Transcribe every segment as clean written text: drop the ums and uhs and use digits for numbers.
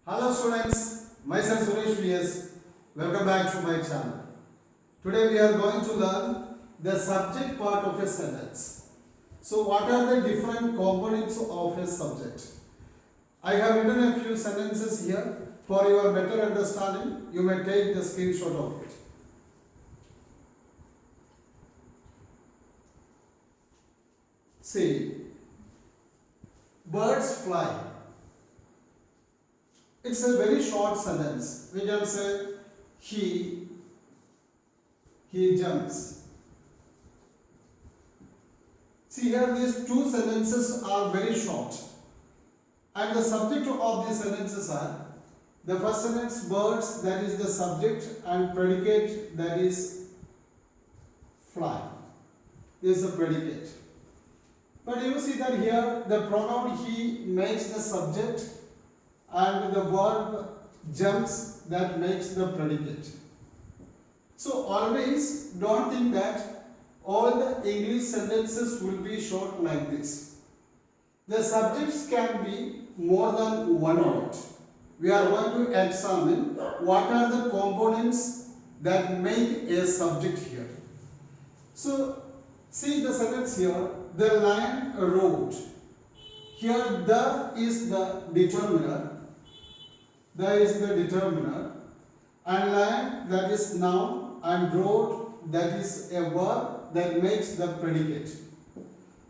Hello students, myself Suresh VS. Welcome back to my channel. Today we are going to learn the subject part of a sentence. So what are the different components of a subject? I have written a few sentences here. For your better understanding, you may take the screenshot of it. See, birds fly. It's a very short sentence. We can say he jumps. See here, these two sentences are very short, and the subject of these sentences are the first sentence birds, that is the subject, and predicate, that is fly. This is the predicate. But you see that here the pronoun he makes the subject and the verb jumps that makes the predicate. So always don't think that all the English sentences will be short like this. The subjects can be more than one word. We are going to examine what are the components that make a subject here. So see the sentence here, the lion roared. Here the is the determiner. There is the determiner, and lion, that is noun, and road, that is a verb that makes the predicate.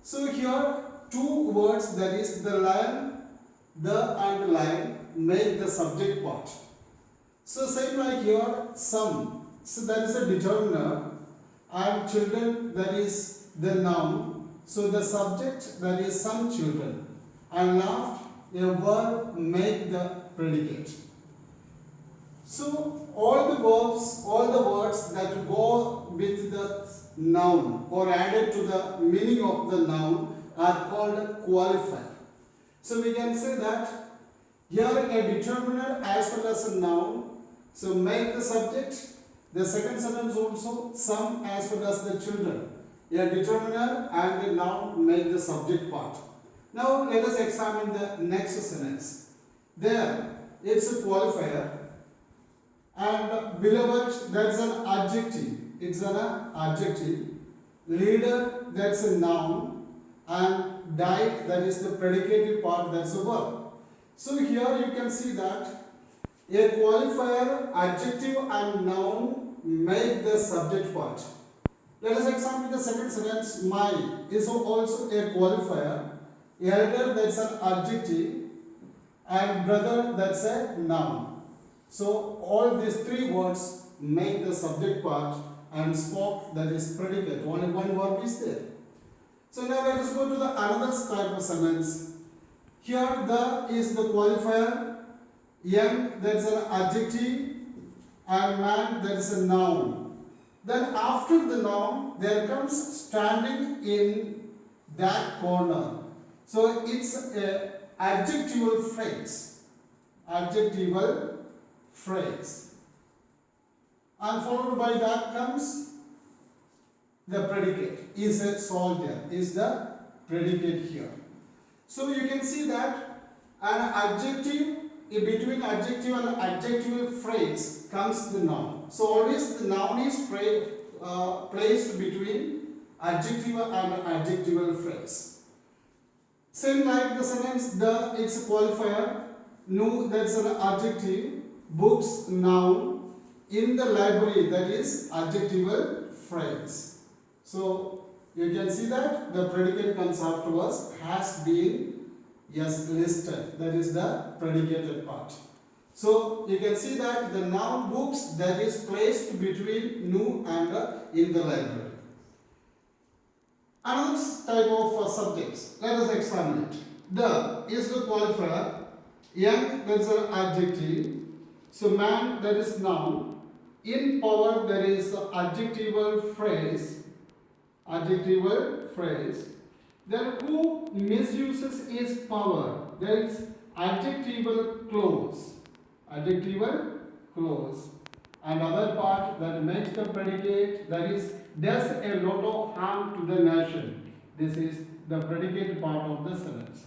So here two words, that is the lion, the and lion, make the subject part. So same like here some, so that is a determiner, and children, that is the noun, so the subject, that is some children, and laughed, a verb make the predicate. So all the verbs, all the words that go with the noun or added to the meaning of the noun are called qualifier. So we can say that here a determiner as well as a noun, so make the subject. The second sentence also some as well as the children. A determiner and a noun make the subject part. Now let us examine the next sentence. There it's a qualifier, and beloved, that's an adjective. It's an adjective. Leader, that's a noun, and died, that is the predicative part, that's a verb. So here you can see that a qualifier, adjective and noun make the subject part. Let us examine the second sentence. My is also a qualifier. Elder, that's an adjective, and brother, that's a noun. So all these three words make the subject part, and spoke, that is predicate. Only one verb is there. So now let us go to the another type of sentence. Here the is the qualifier, young, that's an adjective, and man, that is a noun. Then after the noun there comes standing in that corner. So it's a adjectival phrase. Adjectival phrase. And followed by that comes the predicate. Is a soldier is the predicate here. So you can see that an adjective, between adjective and adjectival phrase comes the noun. So always the noun is placed between adjective and adjectival phrase. Same like the sentence the, it's a qualifier, no, that's an adjective, books, noun, in the library, that is adjectival phrase. So you can see that the predicate comes afterwards, has been, yes, listed, that is the predicated part. So you can see that the noun books, that is placed between no and in the library. Another type of subjects, let us examine it. The is the qualifier, young, that is an adjective, so man, that is noun, in power, there is adjectival phrase, then who misuses his power, there is adjectival clause, and other part that makes the predicate, that is does a lot of harm to the nation. This is the predicate part of the sentence.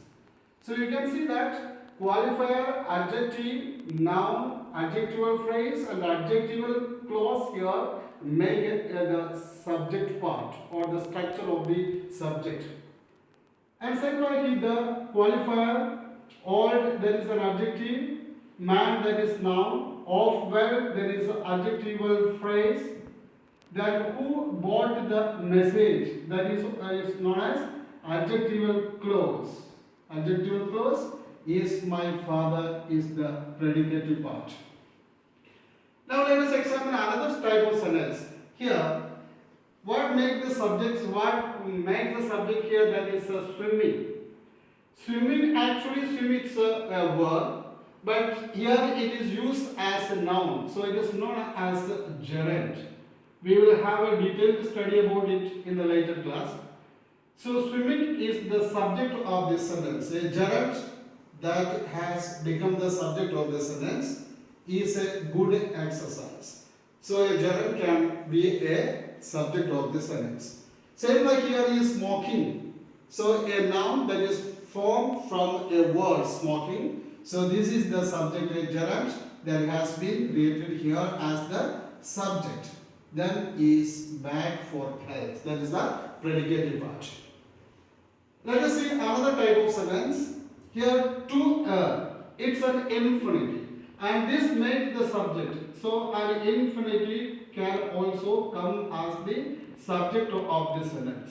So you can see that qualifier, adjective, noun, adjectival phrase and adjectival clause here make the subject part or the structure of the subject. And same like the qualifier, old there is an adjective, man there is noun, of well there is an adjectival phrase, then who bought the message that is known as adjectival clause. Adjectival clause is my father is the predicative part. Now let us examine another type of sentence. Here, what makes the subject here that is swimming. Swimming, actually swim is a verb, but here it is used as a noun, so it is known as a gerund. We will have a detailed study about it in the later class. So swimming is the subject of this sentence. A gerund that has become the subject of the sentence is a good exercise. So a gerund can be a subject of the sentence. Same like here is smoking. So a noun that is formed from a word smoking. So this is the subject, a gerund that has been created here as the subject. Then is bad for health. That is the predicative part. Let us see another type of sentence. Here to it's an infinitive and this makes the subject. So an infinitive can also come as the subject of the sentence.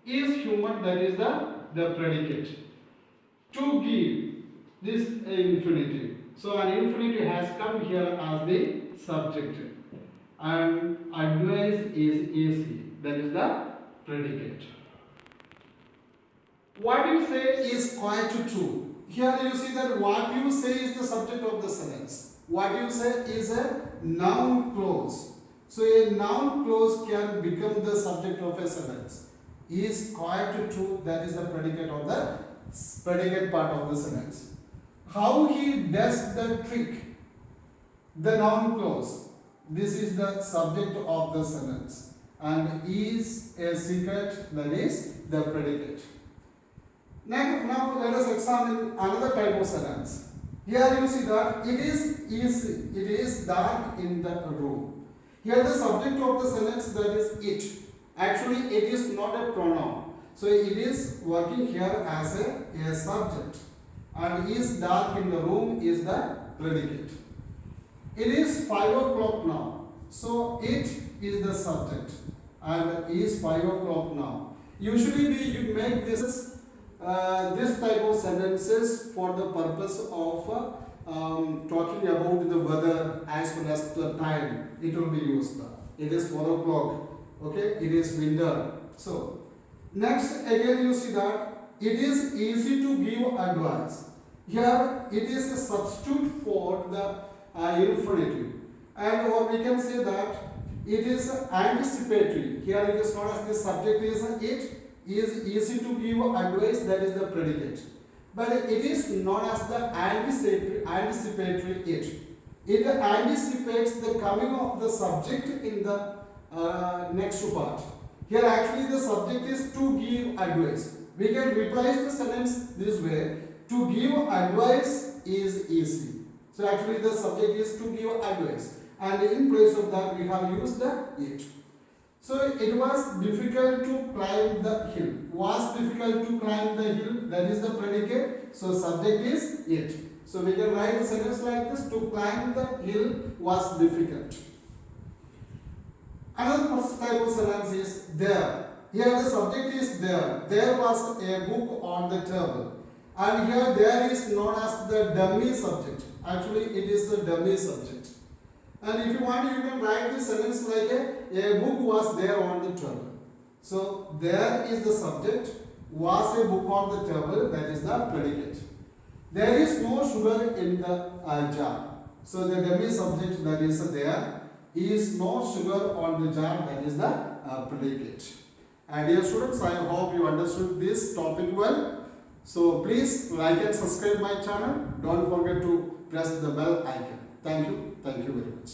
Is human, that is the predicate. To give, this infinitive. So an infinitive has come here as the subject. And advice is easy, that is the predicate. What you say is quite true. Here you see that what you say is the subject of the sentence. What you say is a noun clause. So a noun clause can become the subject of a sentence. Is quite true, that is the predicate of the predicate part of the sentence. How he does the trick, the noun clause. This is the subject of the sentence. And is a secret, that is the predicate. Now let us examine another type of sentence. Here you see that it is easy, it is dark in the room. Here the subject of the sentence, that is it. Actually it is not a pronoun. So it is working here as a subject. And is dark in the room is the predicate. It is 5 o'clock now. So it is the subject and is 5 o'clock now. Usually you make this type of sentences for the purpose of talking about the weather as well as the time. It will be used. It is 4 o'clock. Okay, it is winter. So next again you see that it is easy to give advice. Here it is a substitute for the infinitive, and or we can say that it is anticipatory. Here it is known as the subject is it is easy to give advice, that is the predicate. But it is known as the anticipatory it. It anticipates the coming of the subject in the next part. Here actually the subject is to give advice. We can replace the sentence this way. To give advice is easy. So actually the subject is to give advice. And in place of that we have used the it. So it was difficult to climb the hill. Was difficult to climb the hill, that is the predicate. So subject is it. So we can write a sentence like this: to climb the hill was difficult. Another type of sentence is there. Here the subject is there. There was a book on the table. And here there is known as the dummy subject. Actually it is the dummy subject. And if you want, you can write this sentence like a book was there on the table. So there is the subject, was a book on the table, that is the predicate. There is no sugar in the jar. So the dummy subject, that is there, is no sugar on the jar, that is the predicate. And dear students, I hope you understood this topic well. So please like and subscribe my channel. Don't forget to press the bell icon. Thank you very much.